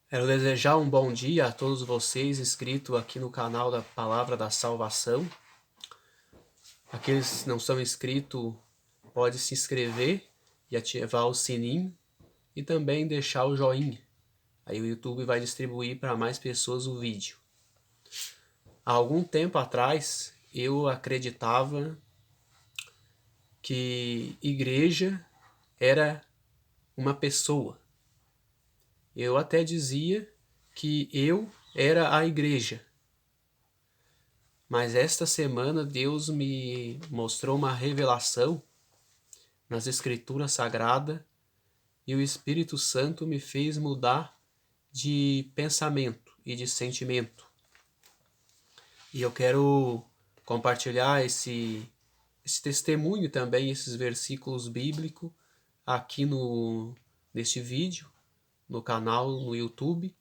Quero desejar um bom dia a todos vocês inscritos aqui no canal da Palavra da Salvação. Aqueles que não são inscritos, podem se inscrever e ativar o sininho e também deixar o joinha. Aí o YouTube vai distribuir para mais pessoas o vídeo. Há algum tempo atrás, eu acreditava que igreja era uma pessoa. Eu até dizia que eu era a igreja. Mas esta semana Deus me mostrou uma revelação nas Escrituras Sagradas e o Espírito Santo me fez mudar de pensamento e de sentimento. E eu quero compartilhar esse testemunho também, esses versículos bíblicos aqui neste vídeo, no canal, no YouTube,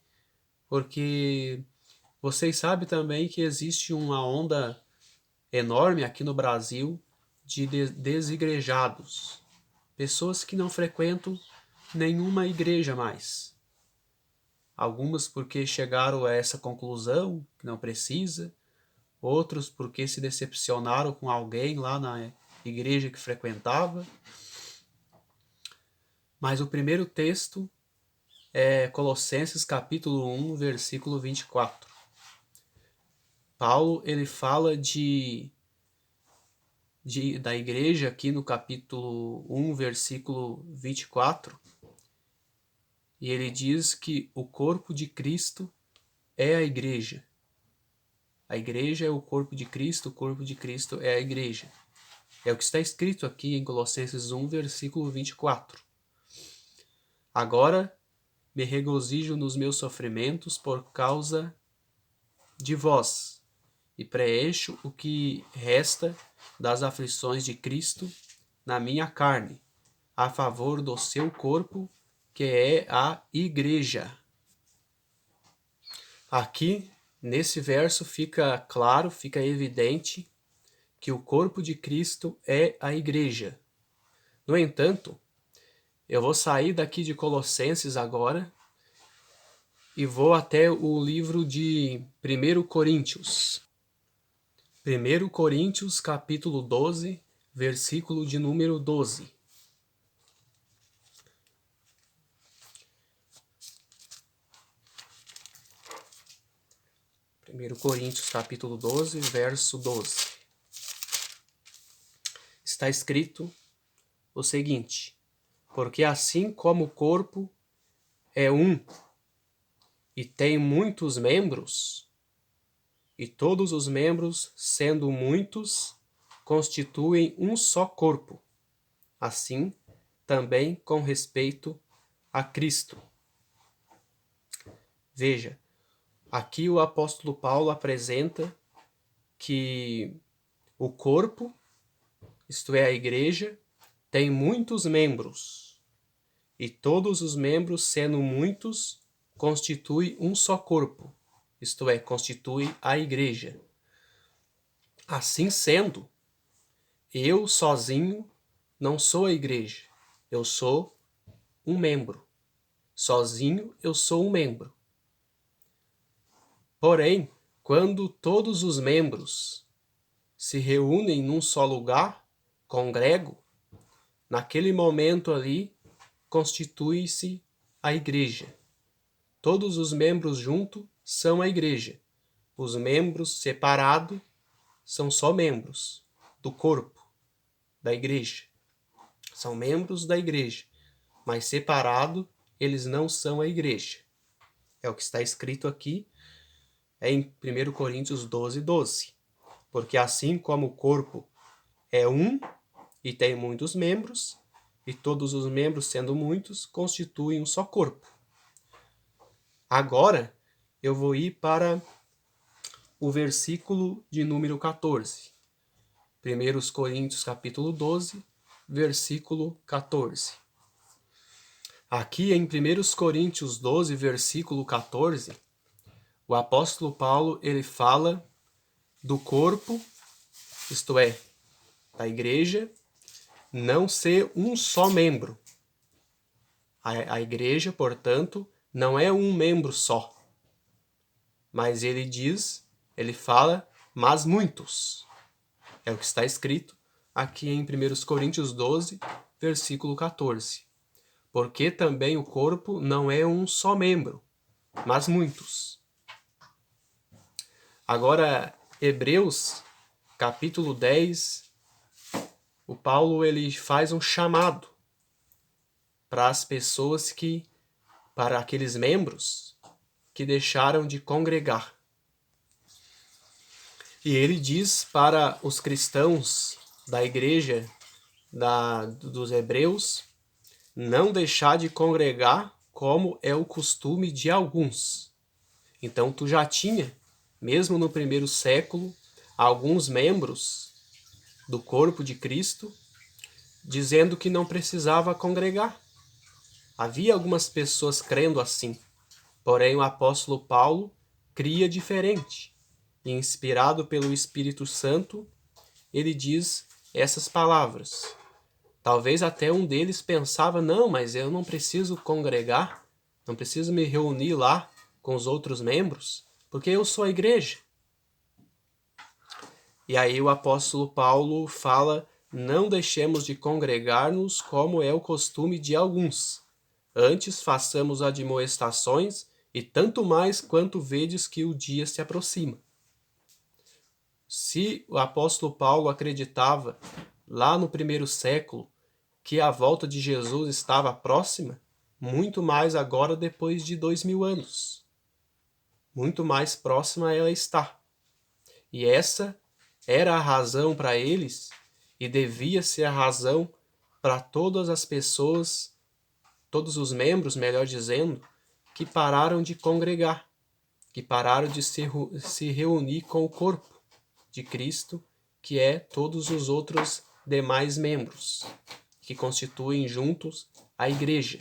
porque vocês sabem também que existe uma onda enorme aqui no Brasil de desigrejados, pessoas que não frequentam nenhuma igreja mais. Algumas porque chegaram a essa conclusão que não precisa, outros porque se decepcionaram com alguém lá na igreja que frequentava. Mas o primeiro texto é Colossenses capítulo 1, versículo 24. Paulo, ele fala da igreja aqui no capítulo 1, versículo 24, e ele diz que o corpo de Cristo é a igreja. A igreja é o corpo de Cristo, o corpo de Cristo é a igreja. É o que está escrito aqui em Colossenses 1, versículo 24. Agora me regozijo nos meus sofrimentos por causa de vós, e preencho o que resta das aflições de Cristo na minha carne, a favor do seu corpo, que é a igreja. Aqui, nesse verso, fica claro, fica evidente que o corpo de Cristo é a igreja. No entanto, eu vou sair daqui de Colossenses agora e vou até o livro de 1 Coríntios. 1 Coríntios, capítulo 12, versículo de número 12. 1 Coríntios, capítulo 12, verso 12. Está escrito o seguinte: porque assim como o corpo é um e tem muitos membros, e todos os membros, sendo muitos, constituem um só corpo, assim também com respeito a Cristo. Veja, aqui o apóstolo Paulo apresenta que o corpo, isto é, a igreja, tem muitos membros, e todos os membros, sendo muitos, constituem um só corpo, isto é, constitui a igreja. Assim sendo, eu sozinho não sou a igreja, eu sou um membro. Sozinho eu sou um membro. Porém, quando todos os membros se reúnem num só lugar, congregam, naquele momento ali constitui-se a igreja. Todos os membros juntos são a igreja. Os membros separados são só membros do corpo da igreja. São membros da igreja, mas separados eles não são a igreja. É o que está escrito aqui em 1 Coríntios 12, 12. Porque assim como o corpo é um e tem muitos membros, e todos os membros, sendo muitos, constituem um só corpo. Agora eu vou ir para o versículo de número 14. 1 Coríntios capítulo 12, versículo 14. Aqui em 1 Coríntios 12, versículo 14, o apóstolo Paulo, ele fala do corpo, isto é, da igreja, não ser um só membro. A igreja, portanto, não é um membro só. Mas ele fala, mas muitos. É o que está escrito aqui em 1 Coríntios 12, versículo 14. Porque também o corpo não é um só membro, mas muitos. Agora, Hebreus, capítulo 10, o Paulo ele faz um chamado para as pessoas para aqueles membros que deixaram de congregar. E ele diz para os cristãos da igreja dos Hebreus não deixar de congregar como é o costume de alguns. Então tu já tinha, mesmo no primeiro século, alguns membros do corpo de Cristo dizendo que não precisava congregar. Havia algumas pessoas crendo assim, porém o apóstolo Paulo cria diferente. E inspirado pelo Espírito Santo, ele diz essas palavras. Talvez até um deles pensava, não, mas eu não preciso congregar, não preciso me reunir lá com os outros membros, porque eu sou a igreja. E aí o apóstolo Paulo fala, não deixemos de congregar-nos como é o costume de alguns. Antes façamos admoestações, e tanto mais quanto vedes que o dia se aproxima. Se o apóstolo Paulo acreditava, lá no primeiro século, que a volta de Jesus estava próxima, muito mais agora depois de 2000 anos. Muito mais próxima ela está. E essa era a razão para eles e devia ser a razão para todas as pessoas, todos os membros, melhor dizendo, que pararam de congregar, que pararam de se reunir com o corpo de Cristo, que é todos os outros demais membros, que constituem juntos a igreja.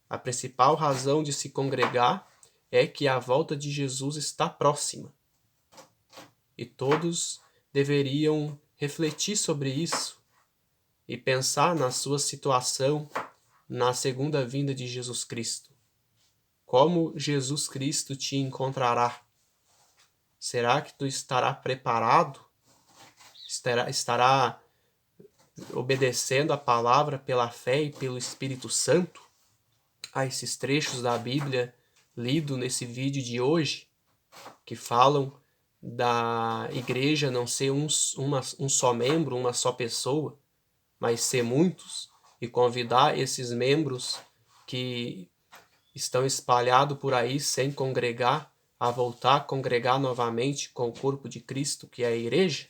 A principal razão de se congregar é que a volta de Jesus está próxima. E todos deveriam refletir sobre isso e pensar na sua situação na segunda vinda de Jesus Cristo. Como Jesus Cristo te encontrará? Será que tu estará preparado? Estará obedecendo a palavra pela fé e pelo Espírito Santo a esses trechos da Bíblia lido nesse vídeo de hoje, que falam da igreja não ser um só membro, uma só pessoa, mas ser muitos, e convidar esses membros que estão espalhados por aí sem congregar, a voltar a congregar novamente com o corpo de Cristo, que é a igreja?